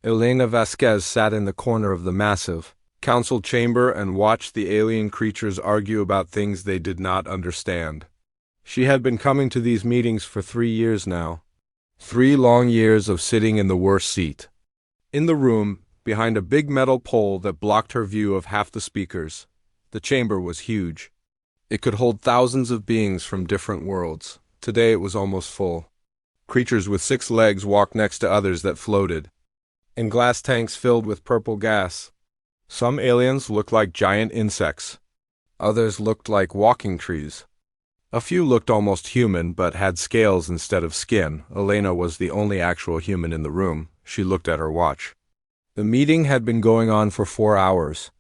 Elena Vasquez sat in the corner of the massive council chamber and watched the alien creatures argue about things they did not understand. She had been coming to these meetings for 3 years now. 3 long years of sitting in the worst seat. In the room, behind a big metal pole that blocked her view of half the speakers, the chamber was huge. It could hold thousands of beings from different worlds. Today it was almost full. Creatures with 6 legs walked next to others that floated, in glass tanks filled with purple gas. Some aliens looked like giant insects. Others looked like walking trees. A few looked almost human, but had scales instead of skin. Elena was the only actual human in the room. She looked at her watch. The meeting had been going on for 4 hours.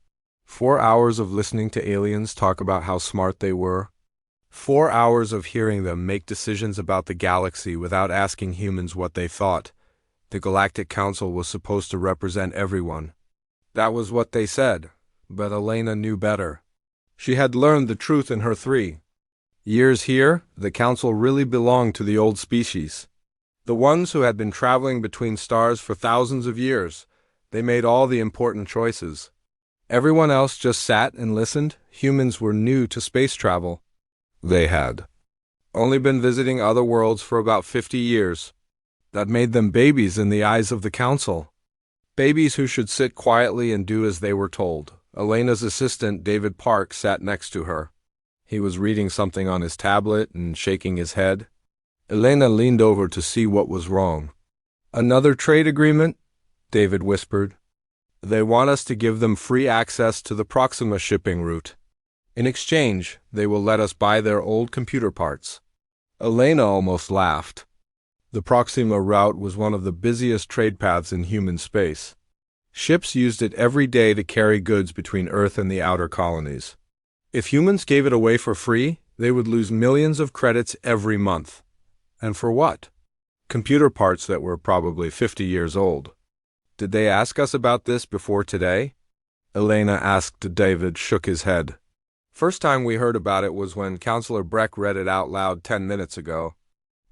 4 hours of listening to aliens talk about how smart they were. 4 hours of hearing them make decisions about the galaxy without asking humans what they thought. The Galactic Council was supposed to represent everyone. That was what they said, but Elena knew better. She had learned the truth in her 3 years here. The council really belonged to the old species. The ones who had been traveling between stars for thousands of years. They made all the important choices. Everyone else just sat and listened. Humans were new to space travel. They had only been visiting other worlds for about 50 years. That made them babies in the eyes of the council. Babies who should sit quietly and do as they were told. Elena's assistant, David Park, sat next to her. He was reading something on his tablet and shaking his head. Elena leaned over to see what was wrong. "Another trade agreement?" David whispered. "They want us to give them free access to the Proxima shipping route. In exchange, they will let us buy their old computer parts." Elena almost laughed. The Proxima route was one of the busiest trade paths in human space. Ships used it every day to carry goods between Earth and the outer colonies. If humans gave it away for free, they would lose millions of credits every month. And for what? Computer parts that were probably 50 years old. "Did they ask us about this before today?" Elena asked. David shook his head. "First time we heard about it was when Councillor Breck read it out loud 10 minutes ago.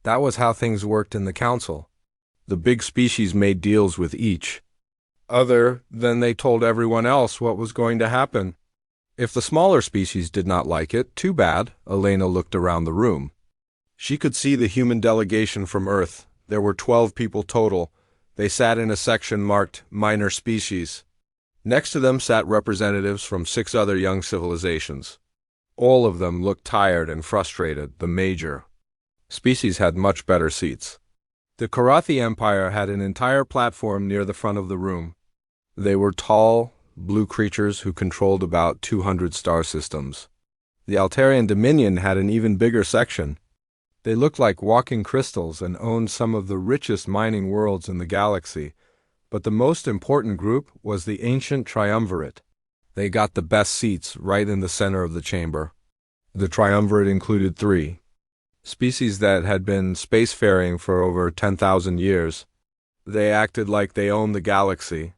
That was how things worked in the council. The big species made deals with each other, then they told everyone else what was going to happen. If the smaller species did not like it, too bad." Elena looked around the room. She could see the human delegation from Earth. There were 12 people total. They sat in a section marked Minor Species. Next to them sat representatives from 6 other young civilizations. All of them looked tired and frustrated. The major species had much better seats. The Karathi Empire had an entire platform near the front of the room. They were tall, blue creatures who controlled about 200 star systems. The Altarian Dominion had an even bigger section. They looked like walking crystals and owned some of the richest mining worlds in the galaxy. But the most important group was the Ancient Triumvirate. They got the best seats right in the center of the chamber. The Triumvirate included 3 species that had been spacefaring for over 10,000 years. They acted like they owned the galaxy.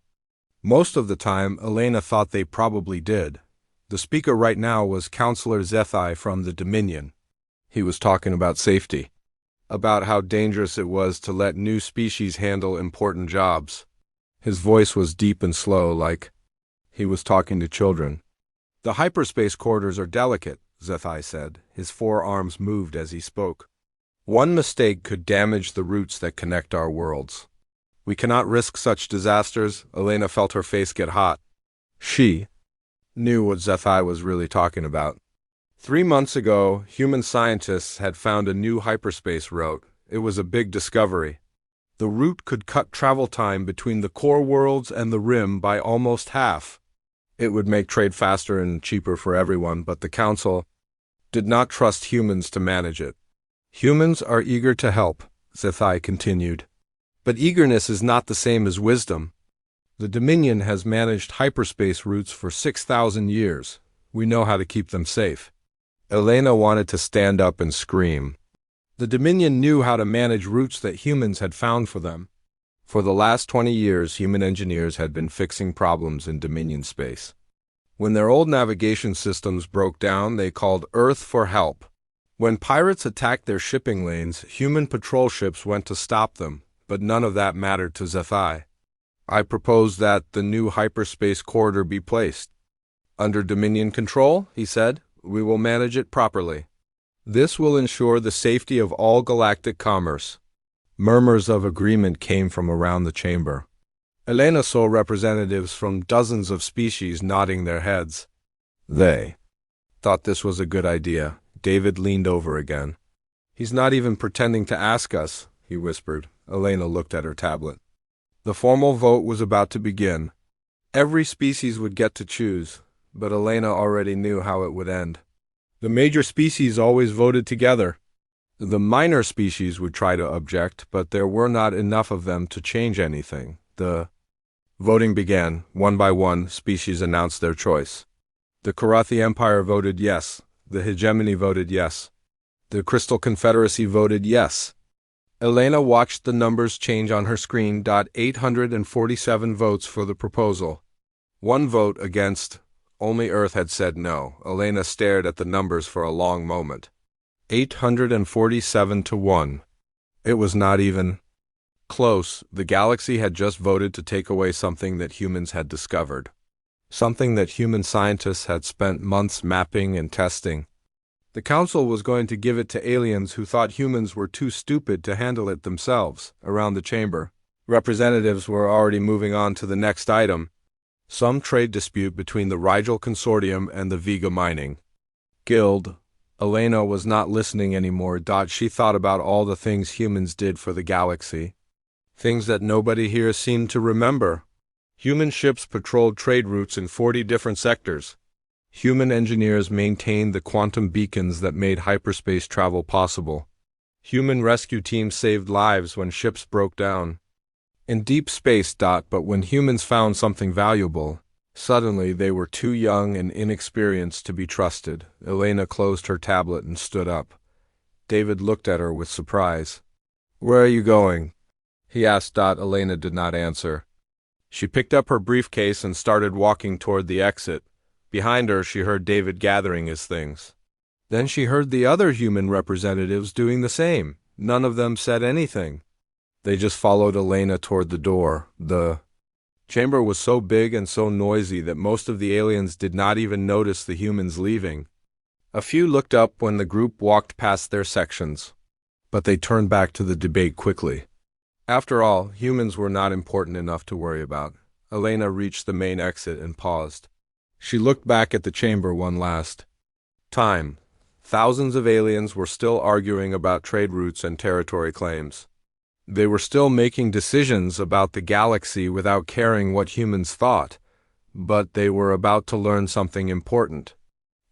Most of the time, Elena thought they probably did. The speaker right now was Councillor HFY from the Dominion. He was talking about safety, about how dangerous it was to let new species handle important jobs. His voice was deep and slow, like he was talking to children. "The hyperspace corridors are delicate," HFY said. His 4 arms moved as he spoke. "One mistake could damage the routes that connect our worlds. We cannot risk such disasters." Elena felt her face get hot. She knew what HFY was really talking about. 3 months ago, human scientists had found a new hyperspace route. It was a big discovery. The route could cut travel time between the core worlds and the rim by almost half. It would make trade faster and cheaper for everyone, but the Council did not trust humans to manage it. "Humans are eager to help," HFY continued. "But eagerness is not the same as wisdom. The Dominion has managed hyperspace routes for 6,000 years. We know how to keep them safe." Elena wanted to stand up and scream. The Dominion knew how to manage routes that humans had found for them. For the last 20 years, human engineers had been fixing problems in Dominion space. When their old navigation systems broke down, they called Earth for help. When pirates attacked their shipping lanes, human patrol ships went to stop them, but none of that mattered to HFY. I propose that the new hyperspace corridor be placed under Dominion control, he said. We will manage it properly. This will ensure the safety of all galactic commerce. Murmurs of agreement came from around the chamber. Elena saw representatives from dozens of species nodding their heads. They thought this was a good idea. David leaned over again. He's not even pretending to ask us, he whispered. Elena looked at her tablet. The formal vote was about to begin. Every species would get to choose, but Elena already knew how it would end. The major species always voted together. The minor species would try to object, but there were not enough of them to change anything. The voting began. One by one, species announced their choice. The Karathi Empire voted yes. The Hegemony voted yes. The Crystal Confederacy voted yes. Elena watched the numbers change on her screen. 847 votes for the proposal. One vote against. Only Earth had said no. Elena stared at the numbers for a long moment. 847 to 1. It was not even close. The galaxy had just voted to take away something that humans had discovered. Something that human scientists had spent months mapping and testing. The council was going to give it to aliens who thought humans were too stupid to handle it themselves. Around the chamber, representatives were already moving on to the next item. Some trade dispute between the Rigel Consortium and the Vega Mining Guild. Elena was not listening anymore. She thought about all the things humans did for the galaxy. Things that nobody here seemed to remember. Human ships patrolled trade routes in 40 different sectors. Human engineers maintained the quantum beacons that made hyperspace travel possible. Human rescue teams saved lives when ships broke down in deep space. But when humans found something valuable, suddenly they were too young and inexperienced to be trusted. Elena closed her tablet and stood up. David looked at her with surprise. Where are you going? He asked. Elena did not answer. She picked up her briefcase and started walking toward the exit. Behind her, she heard David gathering his things. Then she heard the other human representatives doing the same. None of them said anything. They just followed Elena toward the door. The chamber was so big and so noisy that most of the aliens did not even notice the humans leaving. A few looked up when the group walked past their sections, but they turned back to the debate quickly. After all, humans were not important enough to worry about. Elena reached the main exit and paused. She looked back at the chamber one last time. Thousands of aliens were still arguing about trade routes and territory claims. They were still making decisions about the galaxy without caring what humans thought, but they were about to learn something important.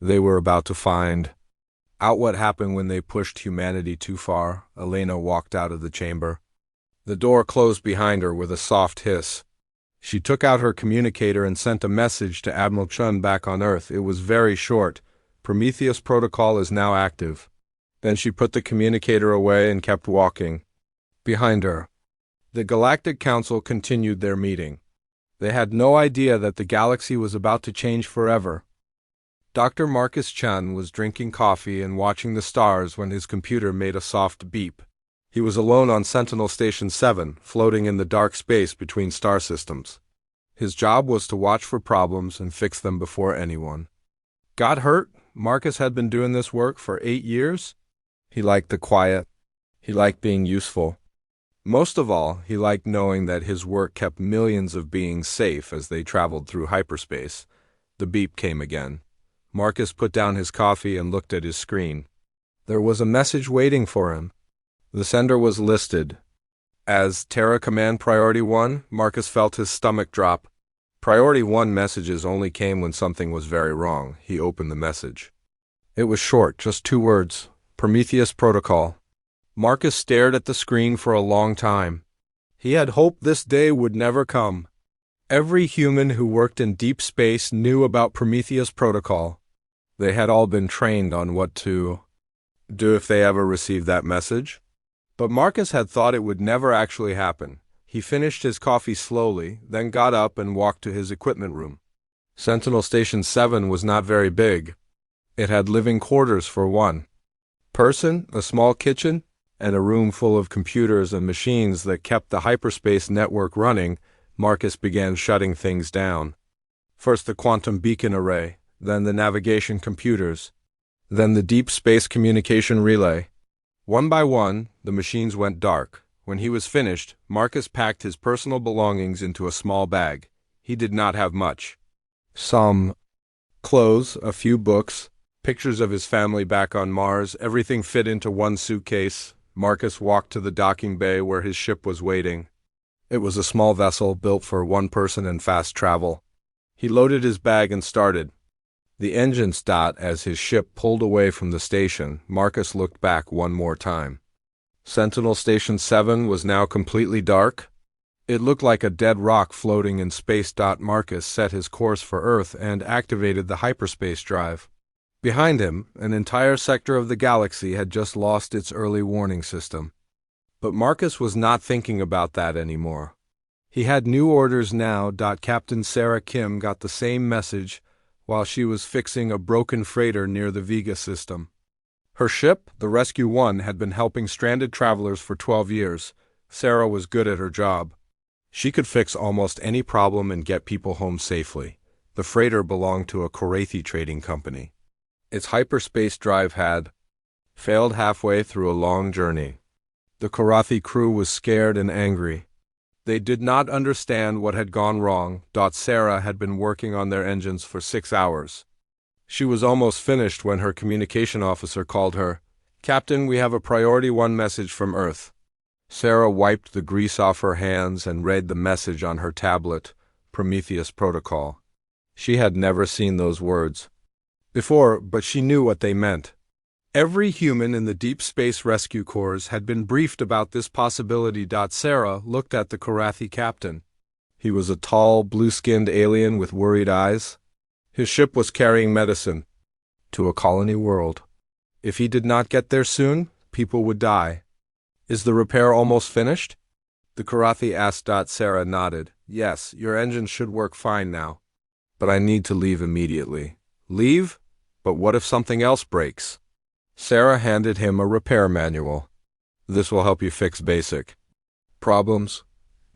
They were about to find out what happened when they pushed humanity too far. Elena walked out of the chamber. The door closed behind her with a soft hiss. She took out her communicator and sent a message to Admiral Chun back on Earth. It was very short. Prometheus protocol is now active. Then she put the communicator away and kept walking. Behind her, the Galactic Council continued their meeting. They had no idea that the galaxy was about to change forever. Dr. Marcus Chun was drinking coffee and watching the stars when his computer made a soft beep. He was alone on Sentinel Station 7, floating in the dark space between star systems. His job was to watch for problems and fix them before anyone got hurt. Marcus had been doing this work for 8 years. He liked the quiet. He liked being useful. Most of all, he liked knowing that his work kept millions of beings safe as they traveled through hyperspace. The beep came again. Marcus put down his coffee and looked at his screen. There was a message waiting for him. The sender was listed as Terra Command Priority 1. Marcus felt his stomach drop. Priority 1 messages only came when something was very wrong. He opened the message. It was short, just 2 words. Prometheus Protocol. Marcus stared at the screen for a long time. He had hoped this day would never come. Every human who worked in deep space knew about Prometheus Protocol. They had all been trained on what to do if they ever received that message. But Marcus had thought it would never actually happen. He finished his coffee slowly, then got up and walked to his equipment room. Sentinel Station 7 was not very big. It had living quarters for one person, a small kitchen, and a room full of computers and machines that kept the hyperspace network running. Marcus began shutting things down. First the quantum beacon array, then the navigation computers, then the deep space communication relay. One by one, the machines went dark. When he was finished, Marcus packed his personal belongings into a small bag. He did not have much. Some clothes, a few books, pictures of his family back on Mars, everything fit into one suitcase. Marcus walked to the docking bay where his ship was waiting. It was a small vessel built for one person and fast travel. He loaded his bag and started. The engine stopped as his ship pulled away from the station. Marcus looked back one more time. Sentinel Station 7 was now completely dark. It looked like a dead rock floating in space. Marcus set his course for Earth and activated the hyperspace drive. Behind him, an entire sector of the galaxy had just lost its early warning system. But Marcus was not thinking about that anymore. He had new orders now. Captain Sarah Kim got the same message while she was fixing a broken freighter near the Vega system. Her ship, the Rescue 1, had been helping stranded travelers for 12 years. Sarah was good at her job. She could fix almost any problem and get people home safely. The freighter belonged to a Korathi trading company. Its hyperspace drive had failed halfway through a long journey. The Korathi crew was scared and angry. They did not understand what had gone wrong. Sarah had been working on their engines for 6 hours. She was almost finished when her communication officer called her. "Captain, we have a Priority 1 message from Earth." Sarah wiped the grease off her hands and read the message on her tablet, Prometheus Protocol. She had never seen those words before, but she knew what they meant. Every human in the Deep Space Rescue Corps had been briefed about this possibility. Sarah looked at the Korathi captain. He was a tall, blue-skinned alien with worried eyes. His ship was carrying medicine to a colony world. If he did not get there soon, people would die. "Is the repair almost finished?" the Korathi asked. Sarah nodded. "Yes, your engine should work fine now. But I need to leave immediately." "Leave? But what if something else breaks?" Sarah handed him a repair manual. "This will help you fix basic problems.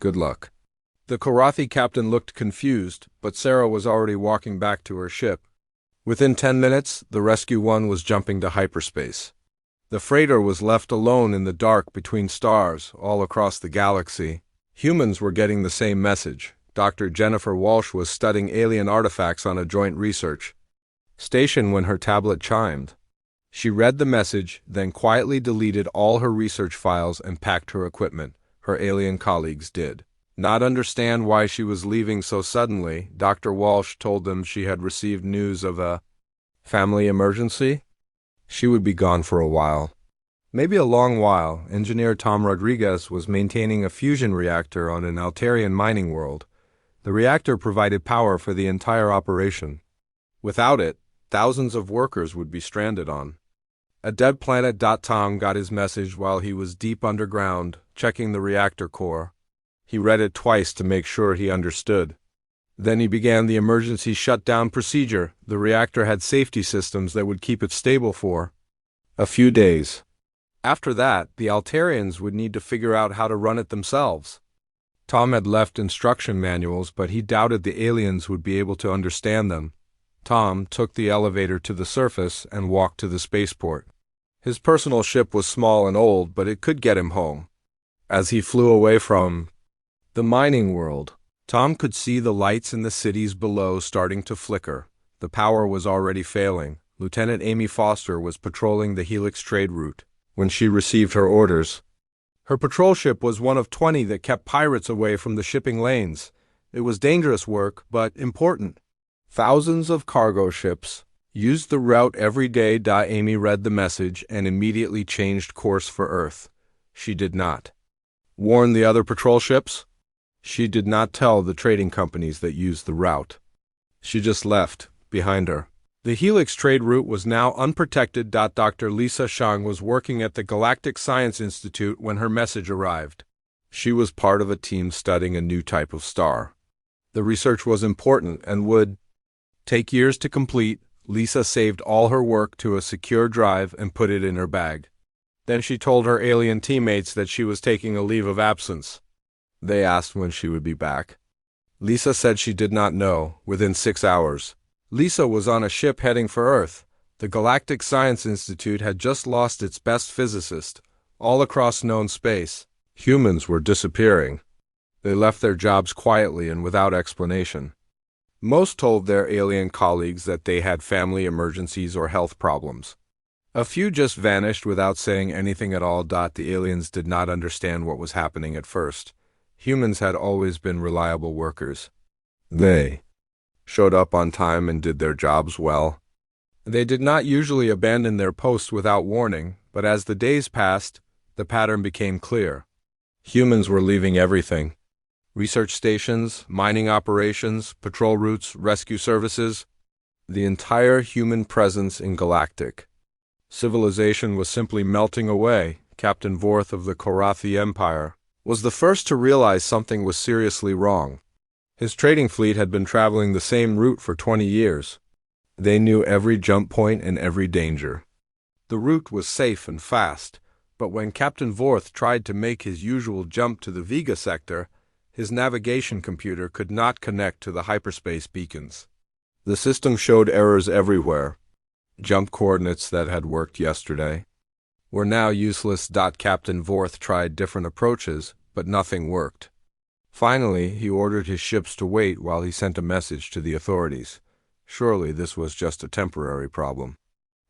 Good luck." The Korathi captain looked confused, but Sarah was already walking back to her ship. Within 10 minutes, the Rescue 1 was jumping to hyperspace. The freighter was left alone in the dark between stars all across the galaxy. Humans were getting the same message. Dr. Jennifer Walsh was studying alien artifacts on a joint research station when her tablet chimed. She read the message, then quietly deleted all her research files and packed her equipment. Her alien colleagues did not understand why she was leaving so suddenly. Dr. Walsh told them she had received news of a family emergency. She would be gone for a while. Maybe a long while. Engineer Tom Rodriguez was maintaining a fusion reactor on an Altarian mining world. The reactor provided power for the entire operation. Without it, thousands of workers would be stranded on a dead planet. Tom got his message while he was deep underground, checking the reactor core. He read it twice to make sure he understood. Then he began the emergency shutdown procedure. The reactor had safety systems that would keep it stable for a few days. After that, the Altarians would need to figure out how to run it themselves. Tom had left instruction manuals, but he doubted the aliens would be able to understand them. Tom took the elevator to the surface and walked to the spaceport. His personal ship was small and old, but it could get him home. As he flew away from the mining world, Tom could see the lights in the cities below starting to flicker. The power was already failing. Lieutenant Amy Foster was patrolling the Helix trade route when she received her orders. Her patrol ship was one of 20 that kept pirates away from the shipping lanes. It was dangerous work, but important. Thousands of cargo ships used the route every day. Amy read the message and immediately changed course for Earth. She did not warn the other patrol ships. She did not tell the trading companies that used the route. She just left behind her. The Helix trade route was now unprotected. Dr. Lisa Shang was working at the Galactic Science Institute when her message arrived. She was part of a team studying a new type of star. The research was important and would take years to complete. Lisa saved all her work to a secure drive and put it in her bag. Then she told her alien teammates that she was taking a leave of absence. They asked when she would be back. Lisa said she did not know. Within 6 hours, Lisa was on a ship heading for Earth. The Galactic Science Institute had just lost its best physicist. All across known space, humans were disappearing. They left their jobs quietly and without explanation. Most told their alien colleagues that they had family emergencies or health problems. A few just vanished without saying anything at all. The aliens did not understand what was happening at first. Humans had always been reliable workers. They showed up on time and did their jobs well. They did not usually abandon their posts without warning, but as the days passed, the pattern became clear. Humans were leaving everything. Research stations, mining operations, patrol routes, rescue services. The entire human presence in Galactic civilization was simply melting away. Captain Vorth of the Korathi Empire was the first to realize something was seriously wrong. His trading fleet had been traveling the same route for 20 years. They knew every jump point and every danger. The route was safe and fast, but when Captain Vorth tried to make his usual jump to the Vega sector, his navigation computer could not connect to the hyperspace beacons. The system showed errors everywhere. Jump coordinates that had worked yesterday were now useless. Captain Vorth tried different approaches, but nothing worked. Finally, he ordered his ships to wait while he sent a message to the authorities. Surely this was just a temporary problem.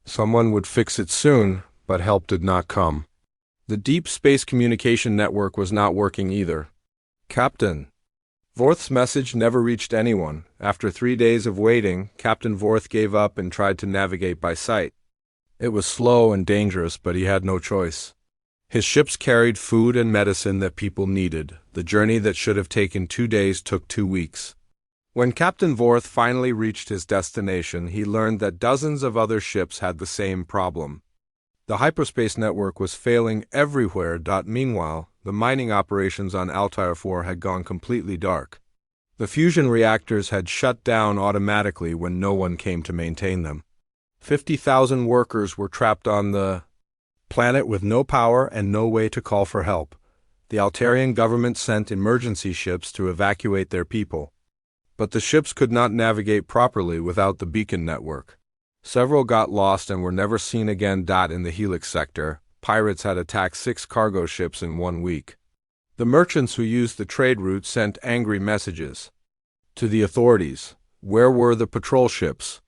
Someone would fix it soon, but help did not come. The deep space communication network was not working either. Captain Vorth's message never reached anyone. After 3 days of waiting, Captain Vorth gave up and tried to navigate by sight. It was slow and dangerous, but he had no choice. His ships carried food and medicine that people needed. The journey that should have taken 2 days took 2 weeks. When Captain Vorth finally reached his destination, he learned that dozens of other ships had the same problem. The hyperspace network was failing everywhere. Meanwhile, the mining operations on Altair 4 had gone completely dark. The fusion reactors had shut down automatically when no one came to maintain them. 50,000 workers were trapped on the planet with no power and no way to call for help. The Altarian government sent emergency ships to evacuate their people. But the ships could not navigate properly without the beacon network. Several got lost and were never seen again. In the Helix sector, pirates had attacked 6 cargo ships in 1 week. The merchants who used the trade route sent angry messages to the authorities. Where were the patrol ships?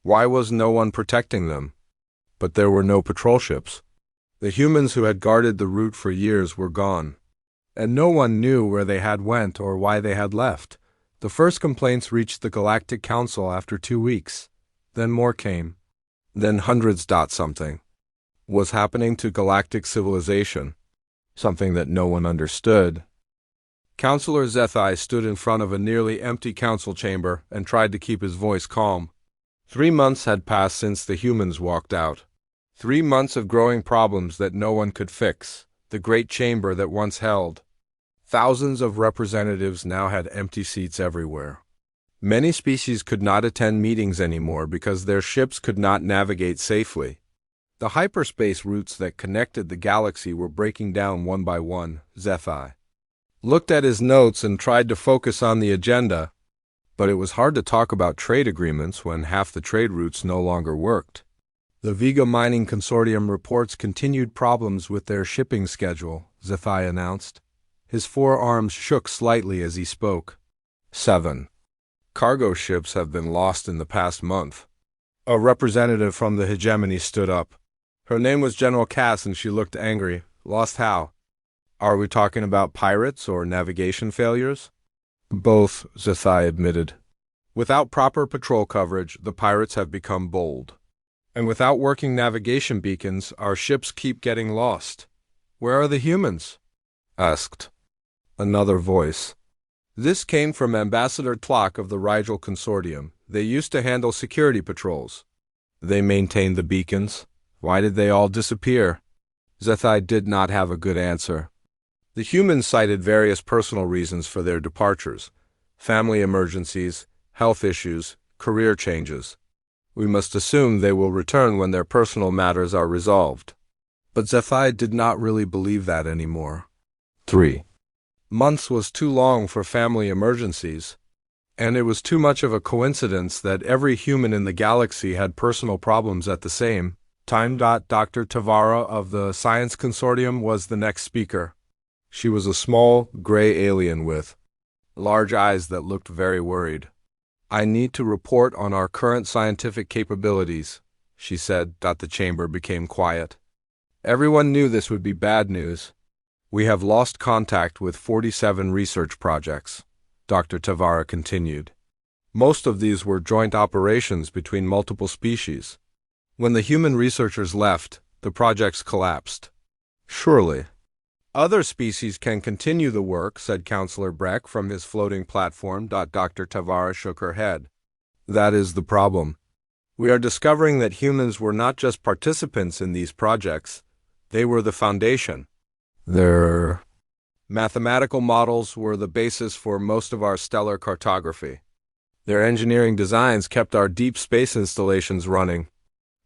Why was no one protecting them? But there were no patrol ships. The humans who had guarded the route for years were gone, and no one knew where they had went or why they had left. The first complaints reached the Galactic Council after 2 weeks. Then more came. Then hundreds. Something was happening to galactic civilization, something that no one understood. Counselor Zethai stood in front of a nearly empty council chamber and tried to keep his voice calm. 3 months had passed since the humans walked out. 3 months of growing problems that no one could fix. The great chamber that once held thousands of representatives now had empty seats everywhere. Many species could not attend meetings anymore because their ships could not navigate safely. The hyperspace routes that connected the galaxy were breaking down one by one. Zethai looked at his notes and tried to focus on the agenda, but it was hard to talk about trade agreements when half the trade routes no longer worked. The Vega Mining Consortium reports continued problems with their shipping schedule, Zethai announced. His forearms shook slightly as he spoke. 7 cargo ships have been lost in the past month. A representative from the hegemony stood up. Her name was General Cass and she looked angry. Lost how? Are we talking about pirates or navigation failures? Both, Zethai admitted. Without proper patrol coverage, the pirates have become bold. And without working navigation beacons, our ships keep getting lost. Where are the humans? Asked another voice. This came from Ambassador Tlok of the Rigel Consortium. They used to handle security patrols. They maintained the beacons. Why did they all disappear? Zethai did not have a good answer. The humans cited various personal reasons for their departures: family emergencies, health issues, career changes. We must assume they will return when their personal matters are resolved. But Zethai did not really believe that anymore. 3 months was too long for family emergencies. And it was too much of a coincidence that every human in the galaxy had personal problems at the same time. Dr. Tavara of the Science Consortium was the next speaker. She was a small, gray alien with large eyes that looked very worried. "I need to report on our current scientific capabilities," she said. The chamber became quiet. Everyone knew this would be bad news. "We have lost contact with 47 research projects," Dr. Tavara continued. "Most of these were joint operations between multiple species. When the human researchers left, the projects collapsed." "Surely other species can continue the work," said Counselor Breck from his floating platform. Dr. Tavara shook her head. "That is the problem. We are discovering that humans were not just participants in these projects, they were the foundation. Their mathematical models were the basis for most of our stellar cartography. Their engineering designs kept our deep space installations running.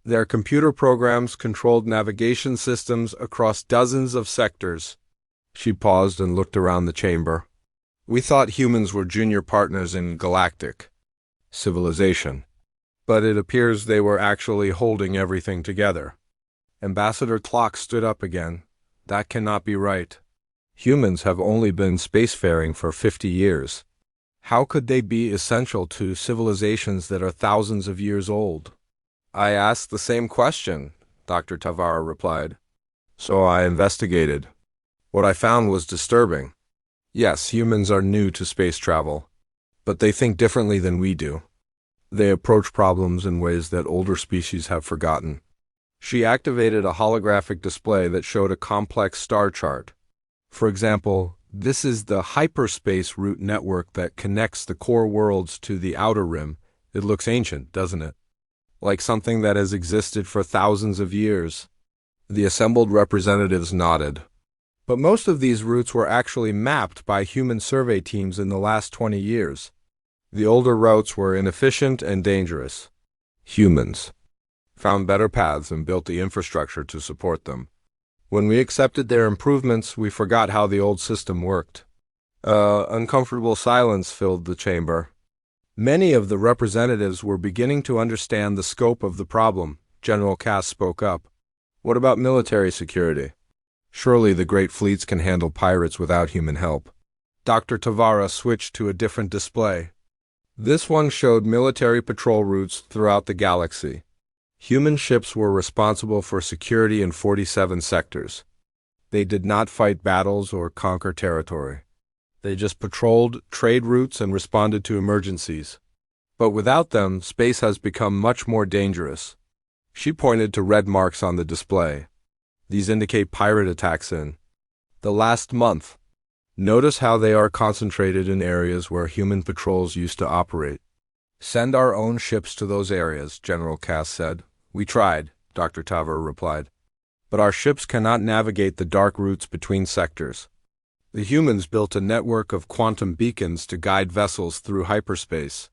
Their computer programs controlled navigation systems across dozens of sectors." She paused and looked around the chamber. "We thought humans were junior partners in galactic civilization, but it appears they were actually holding everything together." Ambassador Clock stood up again. "That cannot be right. Humans have only been spacefaring for 50 years. How could they be essential to civilizations that are thousands of years old?" "I asked the same question," Dr. Tavara replied. "So I investigated. What I found was disturbing. Yes, humans are new to space travel, but they think differently than we do. They approach problems in ways that older species have forgotten." She activated a holographic display that showed a complex star chart. "For example, this is the hyperspace route network that connects the core worlds to the outer rim. It looks ancient, doesn't it? Like something that has existed for thousands of years." The assembled representatives nodded. "But most of these routes were actually mapped by human survey teams in the last 20 years. The older routes were inefficient and dangerous. Humans found better paths and built the infrastructure to support them. When we accepted their improvements, we forgot how the old system worked." Uncomfortable silence filled the chamber. Many of the representatives were beginning to understand the scope of the problem. General Cass spoke up. "What about military security? Surely the great fleets can handle pirates without human help." Dr. Tavara switched to a different display. This one showed military patrol routes throughout the galaxy. Human ships were responsible for security in 47 sectors. They did not fight battles or conquer territory. They just patrolled trade routes and responded to emergencies. But without them, space has become much more dangerous. She pointed to red marks on the display. These indicate pirate attacks in the last month. Notice how they are concentrated in areas where human patrols used to operate. "Send our own ships to those areas," General Cass said. "We tried," Dr. Tavara replied. "But our ships cannot navigate the dark routes between sectors. The humans built a network of quantum beacons to guide vessels through hyperspace.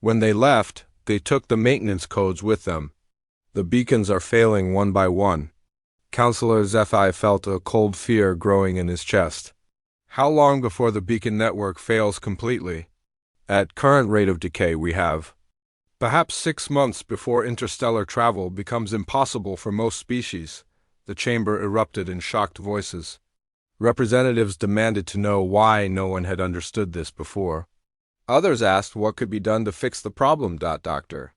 When they left, they took the maintenance codes with them. The beacons are failing one by one." Counselor Zephi felt a cold fear growing in his chest. "How long before the beacon network fails completely?" "At current rate of decay, we have perhaps 6 months before interstellar travel becomes impossible for most species." The chamber erupted in shocked voices. Representatives demanded to know why no one had understood this before. Others asked what could be done to fix the problem. Dr.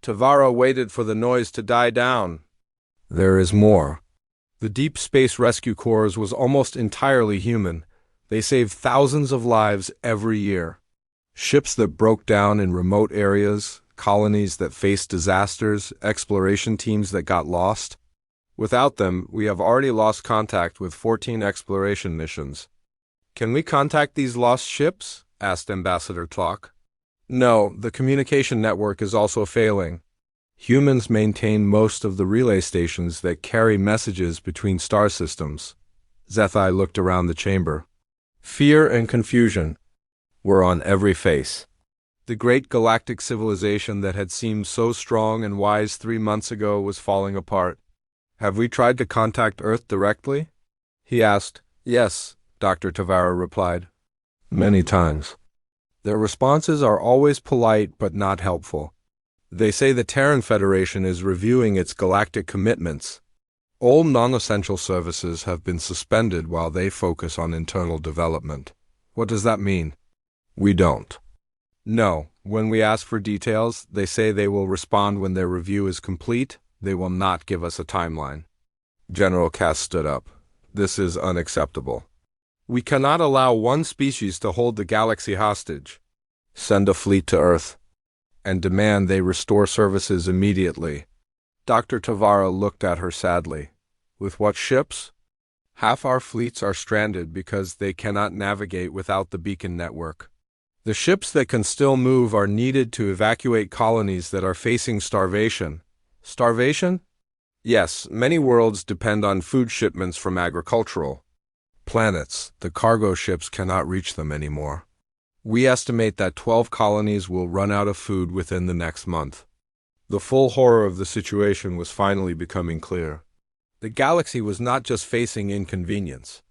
Tavara waited for the noise to die down. "There is more. The Deep Space Rescue Corps was almost entirely human. They saved thousands of lives every year. Ships that broke down in remote areas, colonies that faced disasters, exploration teams that got lost. Without them, we have already lost contact with 14 exploration missions." "Can we contact these lost ships?" asked Ambassador Clock. "No, the communication network is also failing. Humans maintain most of the relay stations that carry messages between star systems." Zethai looked around the chamber. Fear and confusion were on every face. The great galactic civilization that had seemed so strong and wise 3 months ago was falling apart. "Have we tried to contact Earth directly?" he asked. "Yes," Dr. Tavara replied. "Many times. Their responses are always polite but not helpful. They say the Terran Federation is reviewing its galactic commitments. All non-essential services have been suspended while they focus on internal development. What does that mean? We don't. No, when we ask for details, they say they will respond when their review is complete. They will not give us a timeline. General Cass stood up. This is unacceptable. We cannot allow one species to hold the galaxy hostage. Send a fleet to Earth and demand they restore services immediately. Dr. Tavara looked at her sadly. With what ships? Half our fleets are stranded because they cannot navigate without the beacon network. The ships that can still move are needed to evacuate colonies that are facing starvation. Starvation? Yes, many worlds depend on food shipments from agricultural planets. The cargo ships cannot reach them anymore. We estimate that 12 colonies will run out of food within the next month. The full horror of the situation was finally becoming clear. The galaxy was not just facing inconvenience.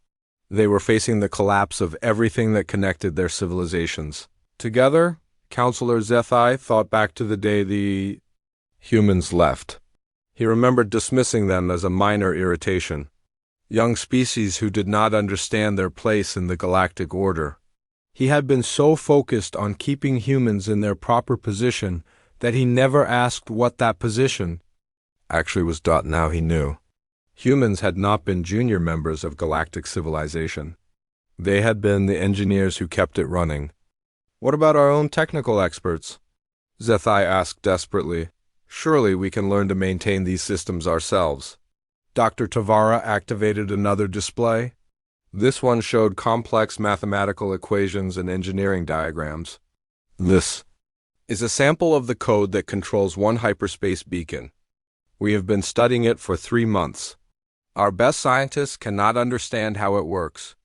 They were facing the collapse of everything that connected their civilizations. Together, Counselor Zethai thought back to the day the humans left. He remembered dismissing them as a minor irritation. Young species who did not understand their place in the galactic order. He had been so focused on keeping humans in their proper position that he never asked what that position actually was. Now he knew. Humans had not been junior members of galactic civilization. They had been the engineers who kept it running. What about our own technical experts? Zethai asked desperately. Surely we can learn to maintain these systems ourselves. Dr. Tavara activated another display. This one showed complex mathematical equations and engineering diagrams. This is a sample of the code that controls one hyperspace beacon. We have been studying it for 3 months. Our best scientists cannot understand how it works.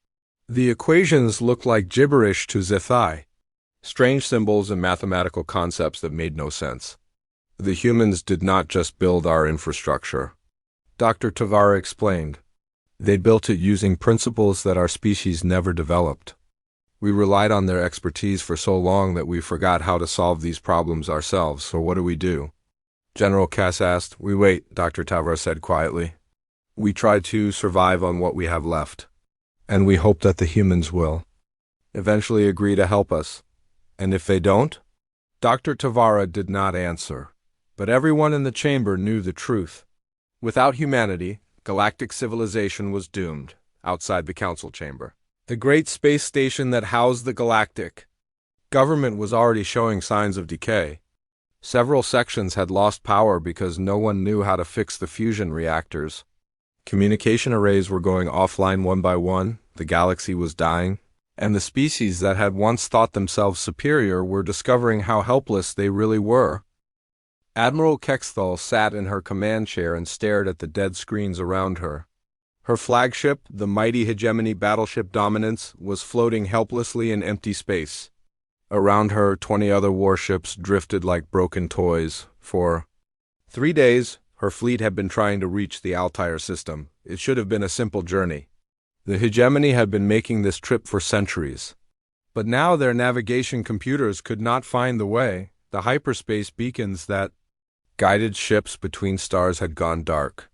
The equations look like gibberish to Zethai, strange symbols and mathematical concepts that made no sense. The humans did not just build our infrastructure. Dr. Tavara explained. They built it using principles that our species never developed. We relied on their expertise for so long that we forgot how to solve these problems ourselves, so what do? General Cass asked. We wait, Dr. Tavara said quietly. We try to survive on what we have left, and we hope that the humans will eventually agree to help us. And if they don't? Dr. Tavara did not answer, but everyone in the chamber knew the truth. Without humanity, galactic civilization was doomed. Outside the council chamber, the great space station that housed the galactic government was already showing signs of decay. Several sections had lost power because no one knew how to fix the fusion reactors. Communication arrays were going offline one by one, the galaxy was dying, and the species that had once thought themselves superior were discovering how helpless they really were. Admiral Kexthal sat in her command chair and stared at the dead screens around her. Her flagship, the mighty hegemony battleship Dominance, was floating helplessly in empty space. Around her, 20 other warships drifted like broken toys. For 3 days, her fleet had been trying to reach the Altair system. It should have been a simple journey. The hegemony had been making this trip for centuries. But now their navigation computers could not find the way. The hyperspace beacons that guided ships between stars had gone dark.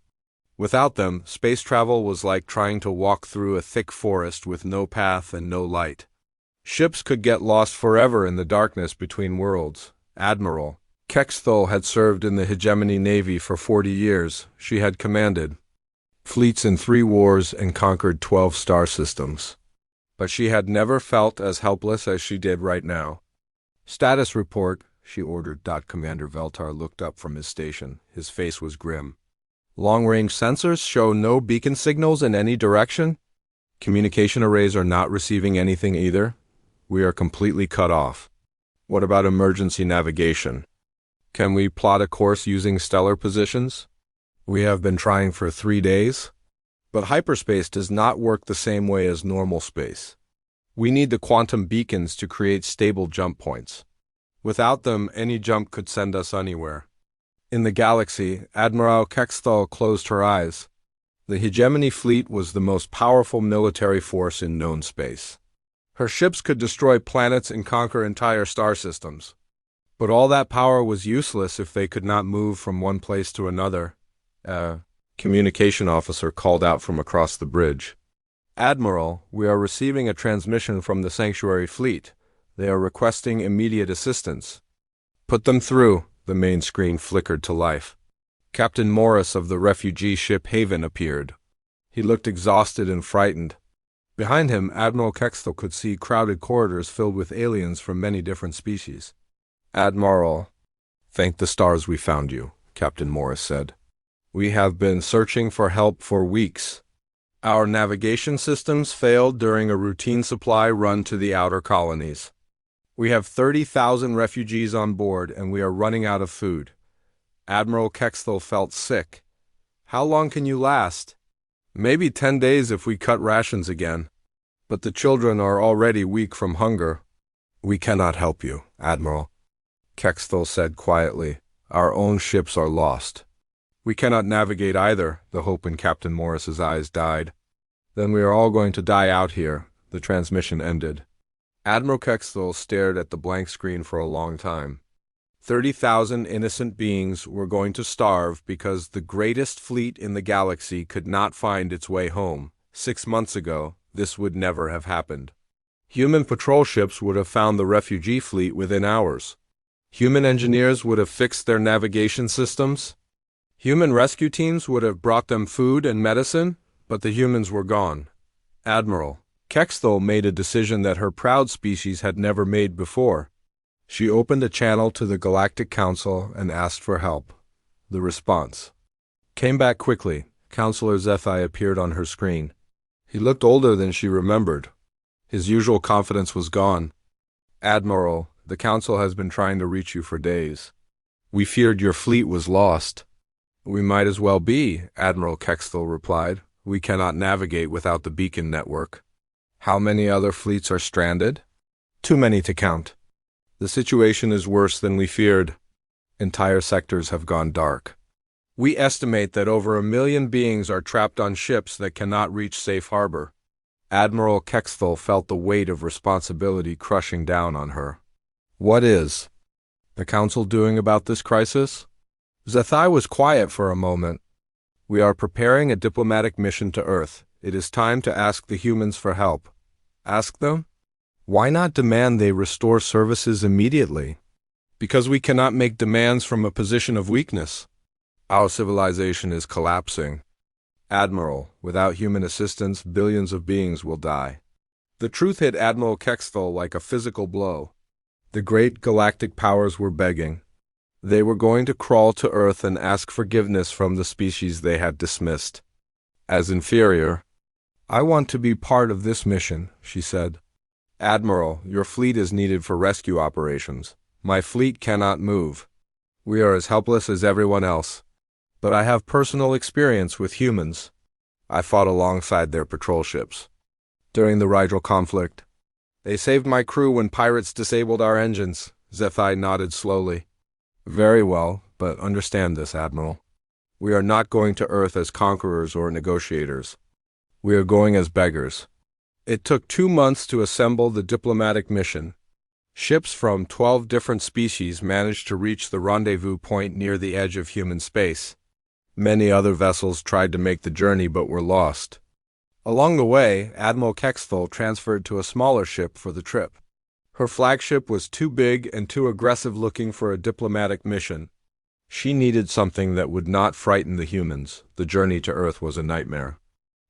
Without them, space travel was like trying to walk through a thick forest with no path and no light. Ships could get lost forever in the darkness between worlds. Admiral Kexthal had served in the hegemony navy for 40 years. She had commanded fleets in 3 wars and conquered 12 star systems. But she had never felt as helpless as she did right now. Status report, she ordered. Commander Veltar looked up from his station. His face was grim. Long-range sensors show no beacon signals in any direction. Communication arrays are not receiving anything either. We are completely cut off. What about emergency navigation? Can we plot a course using stellar positions? We have been trying for 3 days. But hyperspace does not work the same way as normal space. We need the quantum beacons to create stable jump points. Without them, any jump could send us anywhere. In the galaxy, Admiral Kexthal closed her eyes. The hegemony fleet was the most powerful military force in known space. Her ships could destroy planets and conquer entire star systems. But all that power was useless if they could not move from one place to another. A communication officer called out from across the bridge. "Admiral, we are receiving a transmission from the Sanctuary Fleet. They are requesting immediate assistance." "Put them through." The main screen flickered to life. Captain Morris of the refugee ship Haven appeared. He looked exhausted and frightened. Behind him, Admiral Kextel could see crowded corridors filled with aliens from many different species. "Admiral, thank the stars we found you," Captain Morris said. "We have been searching for help for weeks. Our navigation systems failed during a routine supply run to the outer colonies. We have 30,000 refugees on board, and we are running out of food." Admiral Kextel felt sick. "How long can you last?" "Maybe 10 days if we cut rations again. But the children are already weak from hunger." "We cannot help you, Admiral," Kextel said quietly. "Our own ships are lost." "We cannot navigate either." The hope in Captain Morris's eyes died. "Then we are all going to die out here." The transmission ended. Admiral Kextel stared at the blank screen for a long time. 30,000 innocent beings were going to starve because the greatest fleet in the galaxy could not find its way home. 6 months ago, this would never have happened. Human patrol ships would have found the refugee fleet within hours. Human engineers would have fixed their navigation systems. Human rescue teams would have brought them food and medicine, but the humans were gone. Admiral Kextel made a decision that her proud species had never made before. She opened a channel to the Galactic Council and asked for help. The response came back quickly. Counselor Sci-Fi appeared on her screen. He looked older than she remembered. His usual confidence was gone. "Admiral, the Council has been trying to reach you for days. We feared your fleet was lost." "We might as well be," Admiral Kextel replied. "We cannot navigate without the beacon network." "How many other fleets are stranded?" "Too many to count. The situation is worse than we feared. Entire sectors have gone dark. We estimate that over 1 million beings are trapped on ships that cannot reach safe harbor." Admiral Kextel felt the weight of responsibility crushing down on her. "What is the Council doing about this crisis?" Sci-Fi was quiet for a moment. "We are preparing a diplomatic mission to Earth. It is time to ask the humans for help." "Ask them? Why not demand they restore services immediately?" "Because we cannot make demands from a position of weakness. Our civilization is collapsing. Admiral, without human assistance, billions of beings will die." The truth hit Admiral Kextel like a physical blow. The great galactic powers were begging. They were going to crawl to Earth and ask forgiveness from the species they had dismissed as inferior. "I want to be part of this mission," she said. "Admiral, your fleet is needed for rescue operations. My fleet cannot move. We are as helpless as everyone else. But I have personal experience with humans. I fought alongside their patrol ships during the Rigel conflict. They saved my crew when pirates disabled our engines." Sci-Fi nodded slowly. "Very well, but understand this, Admiral. We are not going to Earth as conquerors or negotiators. We are going as beggars." It took 2 months to assemble the diplomatic mission. Ships from 12 different species managed to reach the rendezvous point near the edge of human space. Many other vessels tried to make the journey but were lost. Along the way, Admiral Kextel transferred to a smaller ship for the trip. Her flagship was too big and too aggressive-looking for a diplomatic mission. She needed something that would not frighten the humans. The journey to Earth was a nightmare.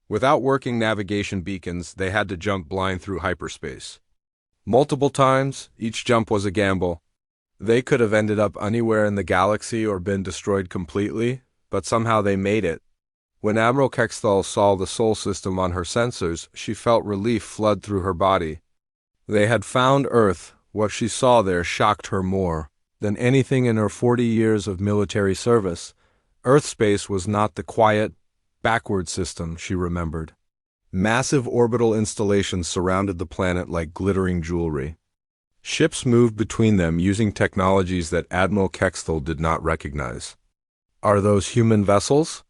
Without working navigation beacons, they had to jump blind through hyperspace. Multiple times, each jump was a gamble. They could have ended up anywhere in the galaxy or been destroyed completely, but somehow they made it. When Admiral Kextel saw the Sol system on her sensors, she felt relief flood through her body. They had found Earth. What she saw there shocked her more than anything in her 40 years of military service. Earth space was not the quiet, backward system she remembered. Massive orbital installations surrounded the planet like glittering jewelry. Ships moved between them using technologies that Admiral Kextel did not recognize. "Are those human vessels?"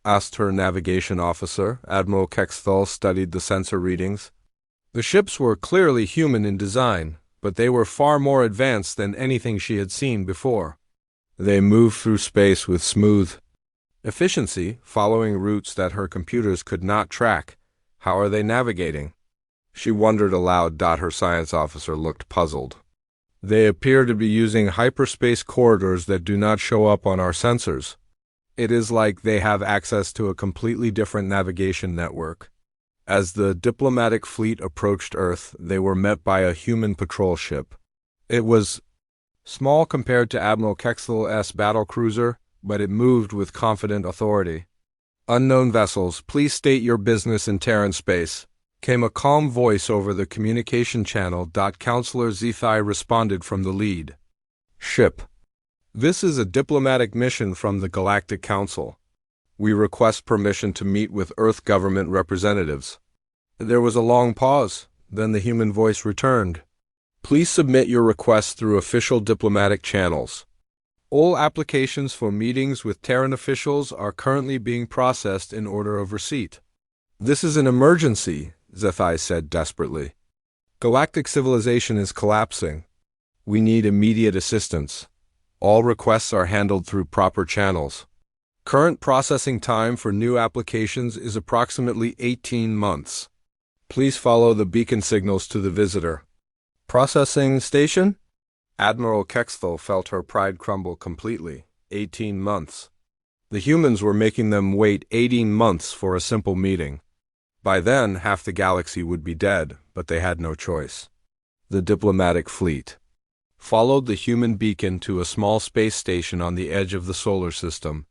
asked her navigation officer. Admiral Kextel studied the sensor readings. The ships were clearly human in design, but they were far more advanced than anything she had seen before. They moved through space with smooth efficiency, following routes that her computers could not track. How are they navigating? She wondered aloud. Her science officer looked puzzled. They appear to be using hyperspace corridors that do not show up on our sensors. It is like they have access to a completely different navigation network. As the diplomatic fleet approached Earth, they were met by a human patrol ship. It was small compared to Admiral Kexel's battlecruiser, but it moved with confident authority. "Unknown vessels, please state your business in Terran space," came a calm voice over the communication channel. Counselor Sci-Fi responded from the lead ship. "This is a diplomatic mission from the Galactic Council. We request permission to meet with Earth government representatives." There was a long pause, then the human voice returned. "Please submit your request through official diplomatic channels. All applications for meetings with Terran officials are currently being processed in order of receipt." "This is an emergency," Sci-Fi said desperately. "Galactic civilization is collapsing. We need immediate assistance. All requests are handled through proper channels. Current processing time for new applications is approximately 18 months. Please follow the beacon signals to the visitor processing station." Admiral Kexthal felt her pride crumble completely. 18 months. The humans were making them wait 18 months for a simple meeting. By then, half the galaxy would be dead, but they had no choice. The diplomatic fleet followed the human beacon to a small space station on the edge of the solar system.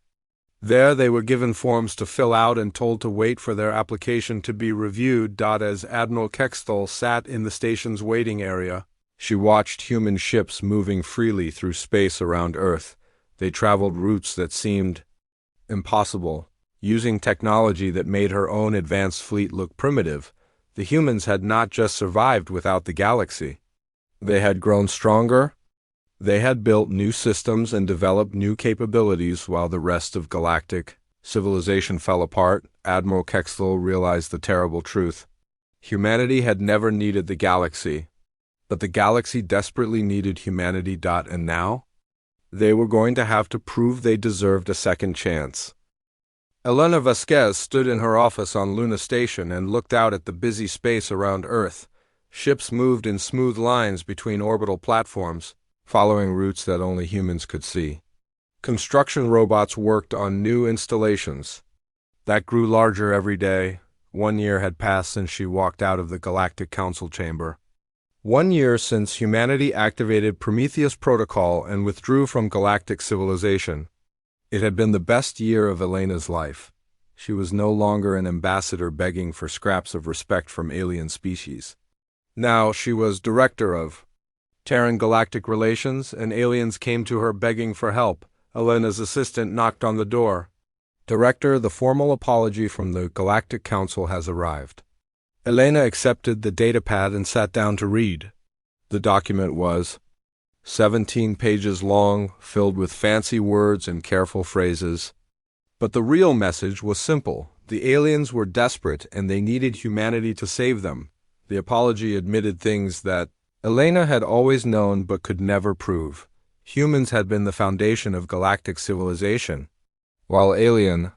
There they were given forms to fill out and told to wait for their application to be reviewed. As Admiral Kexthal sat in the station's waiting area, she watched human ships moving freely through space around Earth. They traveled routes that seemed impossible, using technology that made her own advanced fleet look primitive. The humans had not just survived without the galaxy. They had grown stronger. They had built new systems and developed new capabilities while the rest of galactic civilization fell apart. Admiral Kexthal realized the terrible truth. Humanity had never needed the galaxy, but the galaxy desperately needed humanity. And now? They were going to have to prove they deserved a second chance. Elena Vasquez stood in her office on Luna Station and looked out at the busy space around Earth. Ships moved in smooth lines between orbital platforms, following routes that only humans could see. Construction robots worked on new installations that grew larger every day. 1 year had passed since she walked out of the Galactic Council chamber. 1 year since humanity activated Prometheus Protocol and withdrew from galactic civilization. It had been the best year of Elena's life. She was no longer an ambassador begging for scraps of respect from alien species. Now she was director of Terran Galactic Relations, and aliens came to her begging for help. Elena's assistant knocked on the door. "Director, the formal apology from the Galactic Council has arrived." Elena accepted the datapad and sat down to read. The document was 17 pages long, filled with fancy words and careful phrases. But the real message was simple. The aliens were desperate, and they needed humanity to save them. The apology admitted things that Elena had always known but could never prove. Humans had been the foundation of galactic civilization, while alien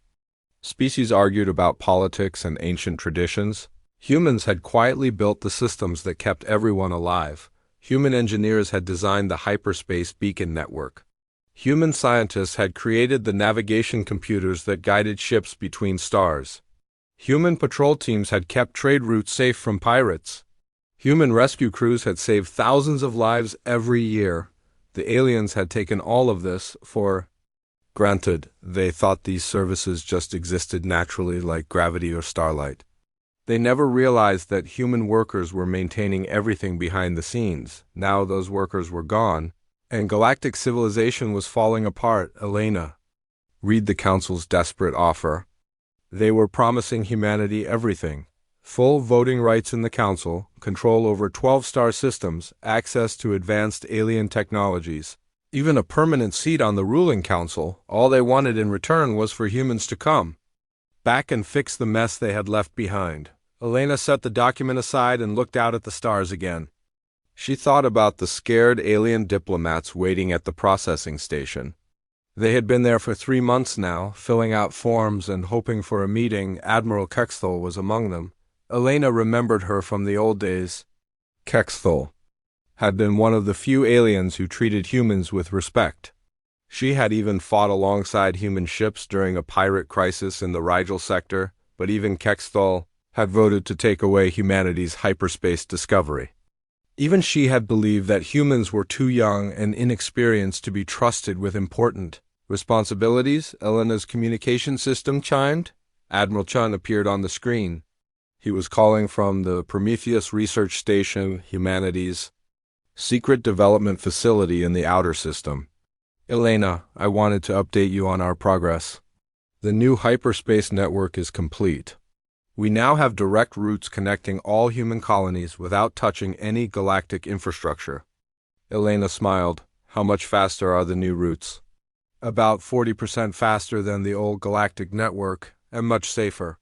species argued about politics and ancient traditions. Humans had quietly built the systems that kept everyone alive. Human engineers had designed the hyperspace beacon network. Human scientists had created the navigation computers that guided ships between stars. Human patrol teams had kept trade routes safe from pirates. Human rescue crews had saved thousands of lives every year. The aliens had taken all of this for granted. They thought these services just existed naturally like gravity or starlight. They never realized that human workers were maintaining everything behind the scenes. Now those workers were gone, and galactic civilization was falling apart. Elena, read the Council's desperate offer. They were promising humanity everything: full voting rights in the Council, control over 12-star systems, access to advanced alien technologies, even a permanent seat on the ruling council. All they wanted in return was for humans to come back and fix the mess they had left behind. Elena set the document aside and looked out at the stars again. She thought about the scared alien diplomats waiting at the processing station. They had been there for 3 months now, filling out forms and hoping for a meeting. Admiral Kexthal was among them. Elena remembered her from the old days. Kexthal had been one of the few aliens who treated humans with respect. She had even fought alongside human ships during a pirate crisis in the Rigel sector, but even Kexthal had voted to take away humanity's hyperspace discovery. Even she had believed that humans were too young and inexperienced to be trusted with important responsibilities. Elena's communication system chimed. Admiral Chun appeared on the screen. He was calling from the Prometheus Research Station, humanity's secret development facility in the outer system. Elena, I wanted to update you on our progress. The new hyperspace network is complete. We now have direct routes connecting all human colonies without touching any galactic infrastructure. Elena smiled. How much faster are the new routes? About 40% faster than the old galactic network, and much safer.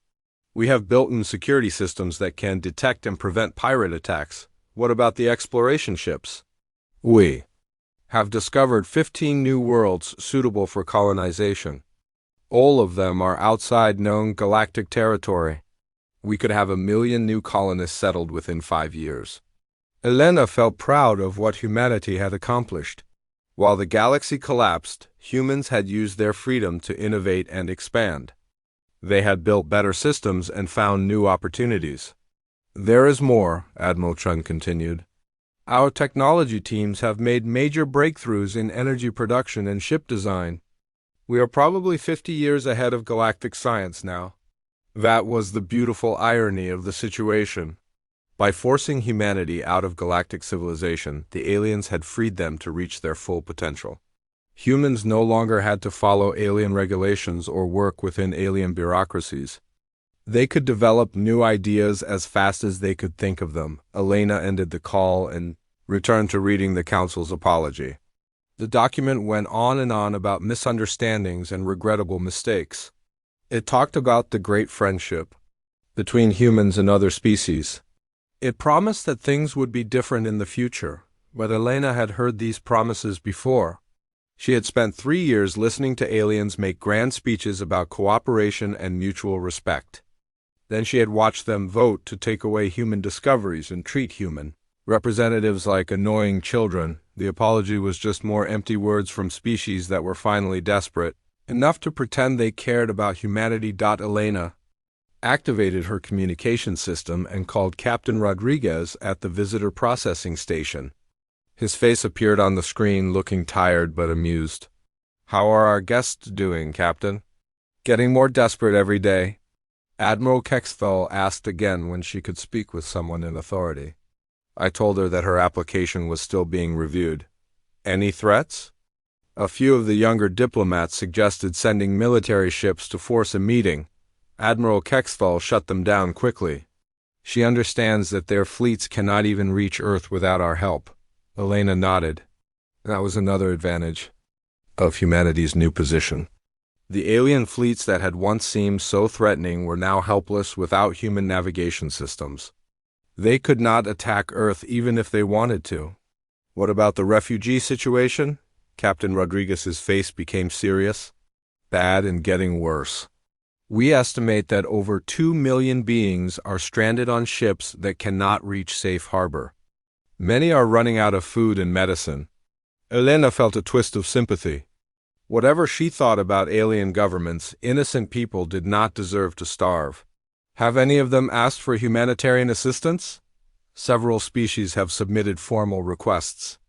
We have built-in security systems that can detect and prevent pirate attacks. What about the exploration ships? We have discovered 15 new worlds suitable for colonization. All of them are outside known galactic territory. We could have 1 million new colonists settled within 5 years. Elena felt proud of what humanity had accomplished. While the galaxy collapsed, humans had used their freedom to innovate and expand. They had built better systems and found new opportunities. There is more, Admiral Chun continued. Our technology teams have made major breakthroughs in energy production and ship design. We are probably 50 years ahead of galactic science now. That was the beautiful irony of the situation. By forcing humanity out of galactic civilization, the aliens had freed them to reach their full potential. Humans no longer had to follow alien regulations or work within alien bureaucracies. They could develop new ideas as fast as they could think of them. Elena ended the call and returned to reading the Council's apology. The document went on and on about misunderstandings and regrettable mistakes. It talked about the great friendship between humans and other species. It promised that things would be different in the future, but Elena had heard these promises before. She had spent 3 years listening to aliens make grand speeches about cooperation and mutual respect. Then she had watched them vote to take away human discoveries and treat human representatives like annoying children. The apology was just more empty words from species that were finally desperate, enough to pretend they cared about humanity. Elena activated her communication system and called Captain Rodriguez at the visitor processing station. His face appeared on the screen, looking tired but amused. How are our guests doing, Captain? Getting more desperate every day. Admiral Kexthal asked again when she could speak with someone in authority. I told her that her application was still being reviewed. Any threats? A few of the younger diplomats suggested sending military ships to force a meeting. Admiral Kexthal shut them down quickly. She understands that their fleets cannot even reach Earth without our help. Elena nodded. That was another advantage of humanity's new position. The alien fleets that had once seemed so threatening were now helpless without human navigation systems. They could not attack Earth even if they wanted to. What about the refugee situation? Captain Rodriguez's face became serious. Bad and getting worse. We estimate that over 2 million beings are stranded on ships that cannot reach safe harbor. Many are running out of food and medicine. Elena felt a twist of sympathy. Whatever she thought about alien governments, innocent people did not deserve to starve. Have any of them asked for humanitarian assistance? Several species have submitted formal requests,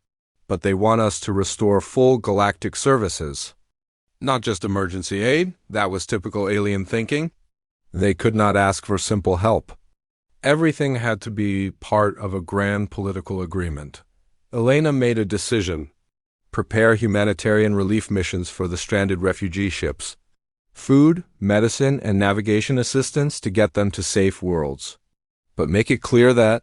but they want us to restore full galactic services. Not just emergency aid, that was typical alien thinking. They could not ask for simple help. Everything had to be part of a grand political agreement. Elena made a decision. Prepare humanitarian relief missions for the stranded refugee ships. Food, medicine, and navigation assistance to get them to safe worlds. But make it clear that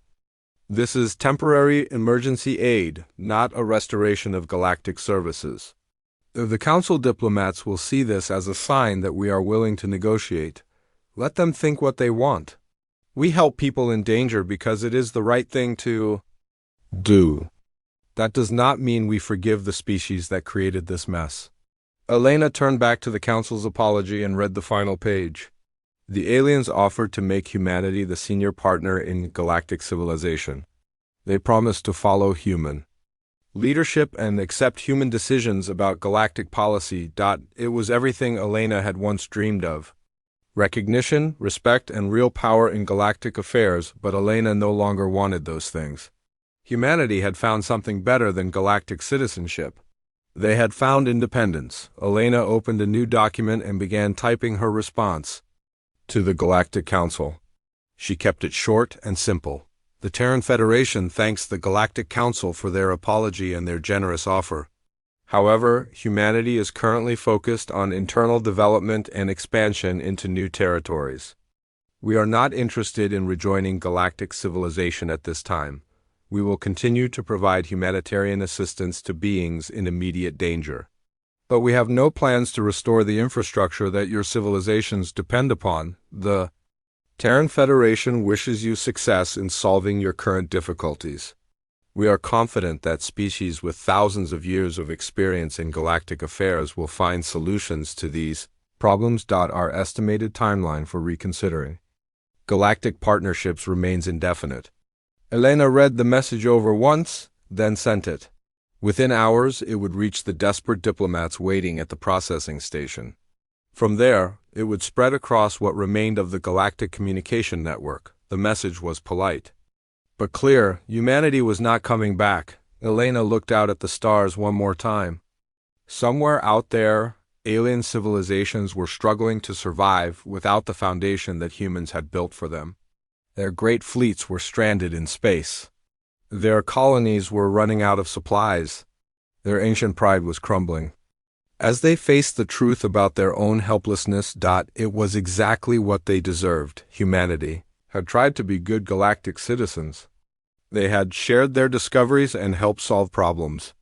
this is temporary emergency aid, not a restoration of galactic services. The Council diplomats will see this as a sign that we are willing to negotiate. Let them think what they want. We help people in danger because it is the right thing to do. That does not mean we forgive the species that created this mess. Elena turned back to the Council's apology and read the final page. The aliens offered to make humanity the senior partner in galactic civilization. They promised to follow human leadership and accept human decisions about galactic policy. It was everything Elena had once dreamed of. Recognition, respect, and real power in galactic affairs, but Elena no longer wanted those things. Humanity had found something better than galactic citizenship. They had found independence. Elena opened a new document and began typing her response to the Galactic Council. She kept it short and simple. The Terran Federation thanks the Galactic Council for their apology and their generous offer. However, humanity is currently focused on internal development and expansion into new territories. We are not interested in rejoining galactic civilization at this time. We will continue to provide humanitarian assistance to beings in immediate danger. But we have no plans to restore the infrastructure that your civilizations depend upon. The Terran Federation wishes you success in solving your current difficulties. We are confident that species with thousands of years of experience in galactic affairs will find solutions to these problems. Our estimated timeline for reconsidering galactic partnerships remains indefinite. Elena read the message over once, then sent it. Within hours, it would reach the desperate diplomats waiting at the processing station. From there, it would spread across what remained of the galactic communication network. The message was polite, but clear. Humanity was not coming back. Elena looked out at the stars one more time. Somewhere out there, alien civilizations were struggling to survive without the foundation that humans had built for them. Their great fleets were stranded in space. Their colonies were running out of supplies. Their ancient pride was crumbling. As they faced the truth about their own helplessness, it was exactly what they deserved. Humanity had tried to be good galactic citizens. They had shared their discoveries and helped solve problems.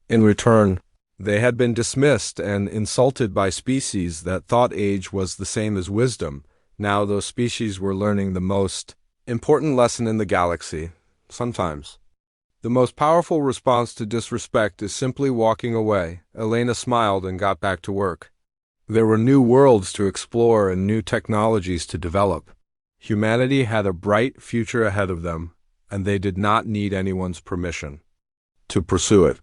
In return, they had been dismissed and insulted by species that thought age was the same as wisdom. Now those species were learning the most important lesson in the galaxy. Sometimes the most powerful response to disrespect is simply walking away. Elena smiled and got back to work. There were new worlds to explore and new technologies to develop. Humanity had a bright future ahead of them, and they did not need anyone's permission to pursue it.